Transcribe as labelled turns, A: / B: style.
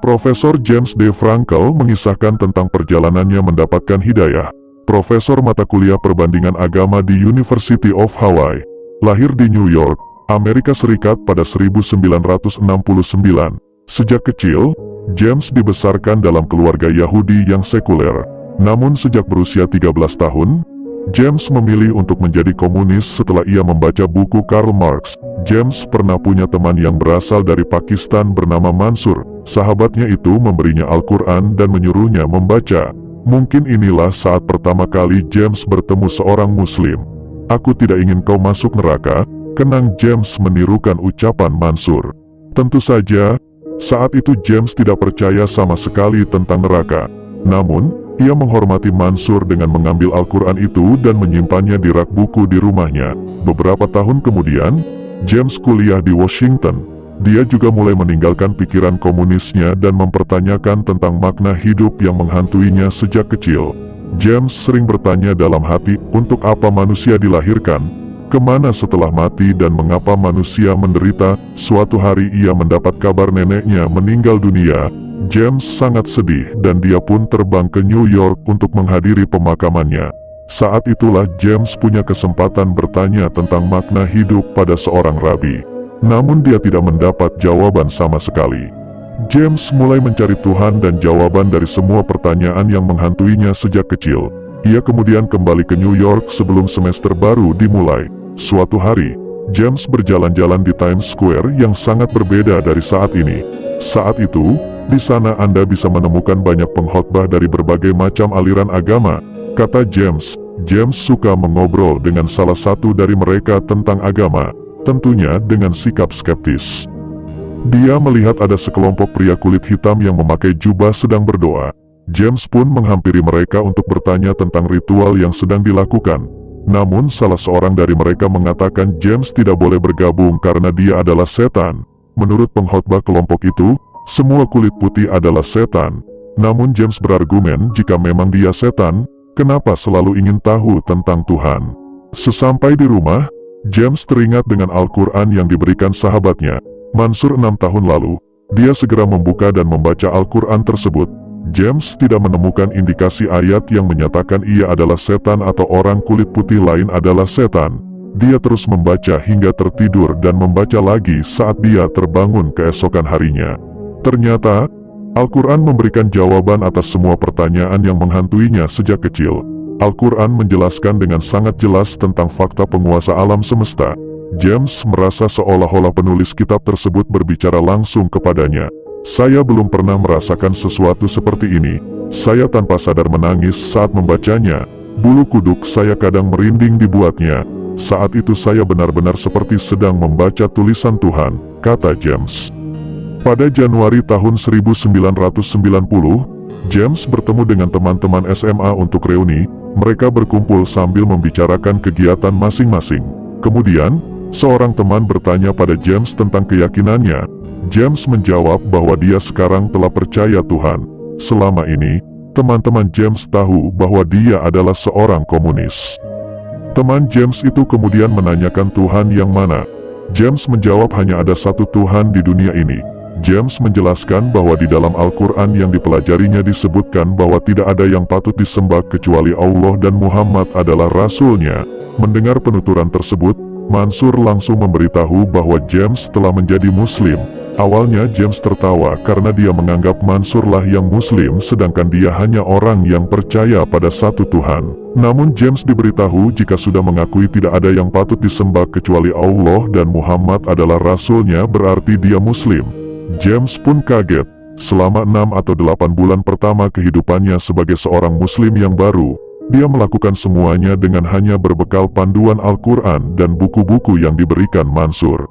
A: Profesor James D. Frankel mengisahkan tentang perjalanannya mendapatkan hidayah. Profesor mata kuliah perbandingan agama di University of Hawaii. Lahir di New York, Amerika Serikat pada 1969. Sejak kecil, James dibesarkan dalam keluarga Yahudi yang sekuler. Namun sejak berusia 13 tahun, James memilih untuk menjadi komunis setelah ia membaca buku Karl Marx. James pernah punya teman yang berasal dari Pakistan bernama Mansur. Sahabatnya itu memberinya Al-Quran dan menyuruhnya membaca. Mungkin inilah saat pertama kali James bertemu seorang Muslim. "Aku tidak ingin kau masuk neraka," kenang James menirukan ucapan Mansur. Tentu saja, saat itu James tidak percaya sama sekali tentang neraka. Namun, ia menghormati Mansur dengan mengambil Al-Quran itu dan menyimpannya di rak buku di rumahnya. Beberapa tahun kemudian, James kuliah di Washington. Dia juga mulai meninggalkan pikiran komunisnya dan mempertanyakan tentang makna hidup yang menghantuinya sejak kecil. James sering bertanya dalam hati, untuk apa manusia dilahirkan, kemana setelah mati dan mengapa manusia menderita. Suatu hari ia mendapat kabar neneknya meninggal dunia. James sangat sedih dan dia pun terbang ke New York untuk menghadiri pemakamannya. Saat itulah James punya kesempatan bertanya tentang makna hidup pada seorang rabi. Namun dia tidak mendapat jawaban sama sekali. James mulai mencari Tuhan dan jawaban dari semua pertanyaan yang menghantuinya sejak kecil. Ia kemudian kembali ke New York sebelum semester baru dimulai. Suatu hari, James berjalan-jalan di Times Square yang sangat berbeda dari saat ini. Saat itu, di sana Anda bisa menemukan banyak pengkhotbah dari berbagai macam aliran agama, kata James. James suka mengobrol dengan salah satu dari mereka tentang agama, tentunya dengan sikap skeptis. Dia melihat ada sekelompok pria kulit hitam yang memakai jubah sedang berdoa. James pun menghampiri mereka untuk bertanya tentang ritual yang sedang dilakukan. Namun salah seorang dari mereka mengatakan James tidak boleh bergabung karena dia adalah setan. Menurut pengkhotbah kelompok itu, semua kulit putih adalah setan. Namun James berargumen jika memang dia setan, kenapa selalu ingin tahu tentang Tuhan? Sesampai di rumah, James teringat dengan Al-Quran yang diberikan sahabatnya, Mansur 6 tahun lalu. Dia segera membuka dan membaca Al-Quran tersebut. James tidak menemukan indikasi ayat yang menyatakan ia adalah setan atau orang kulit putih lain adalah setan. Dia terus membaca hingga tertidur dan membaca lagi saat dia terbangun keesokan harinya. Ternyata, Al-Quran memberikan jawaban atas semua pertanyaan yang menghantuinya sejak kecil. Al-Quran menjelaskan dengan sangat jelas tentang fakta penguasa alam semesta. James merasa seolah-olah penulis kitab tersebut berbicara langsung kepadanya. "Saya belum pernah merasakan sesuatu seperti ini." Saya tanpa sadar menangis saat membacanya. Bulu kuduk saya kadang merinding dibuatnya. Saat itu saya benar-benar seperti sedang membaca tulisan Tuhan, kata James. Pada Januari tahun 1990, James bertemu dengan teman-teman SMA untuk reuni. Mereka berkumpul sambil membicarakan kegiatan masing-masing. Kemudian, seorang teman bertanya pada James tentang keyakinannya. James menjawab bahwa dia sekarang telah percaya Tuhan. Selama ini, teman-teman James tahu bahwa dia adalah seorang komunis. Teman James itu kemudian menanyakan Tuhan yang mana. James menjawab hanya ada satu Tuhan di dunia ini. James menjelaskan bahwa di dalam Al-Quran yang dipelajarinya disebutkan bahwa tidak ada yang patut disembah kecuali Allah dan Muhammad adalah Rasul-Nya. Mendengar penuturan tersebut, Mansur langsung memberitahu bahwa James telah menjadi Muslim. Awalnya James tertawa karena dia menganggap Mansurlah yang Muslim sedangkan dia hanya orang yang percaya pada satu Tuhan. Namun James diberitahu jika sudah mengakui tidak ada yang patut disembah kecuali Allah dan Muhammad adalah Rasul-Nya berarti dia Muslim. James pun kaget. Selama 6 atau 8 bulan pertama kehidupannya sebagai seorang Muslim yang baru, dia melakukan semuanya dengan hanya berbekal panduan Al-Quran dan buku-buku yang diberikan Mansur.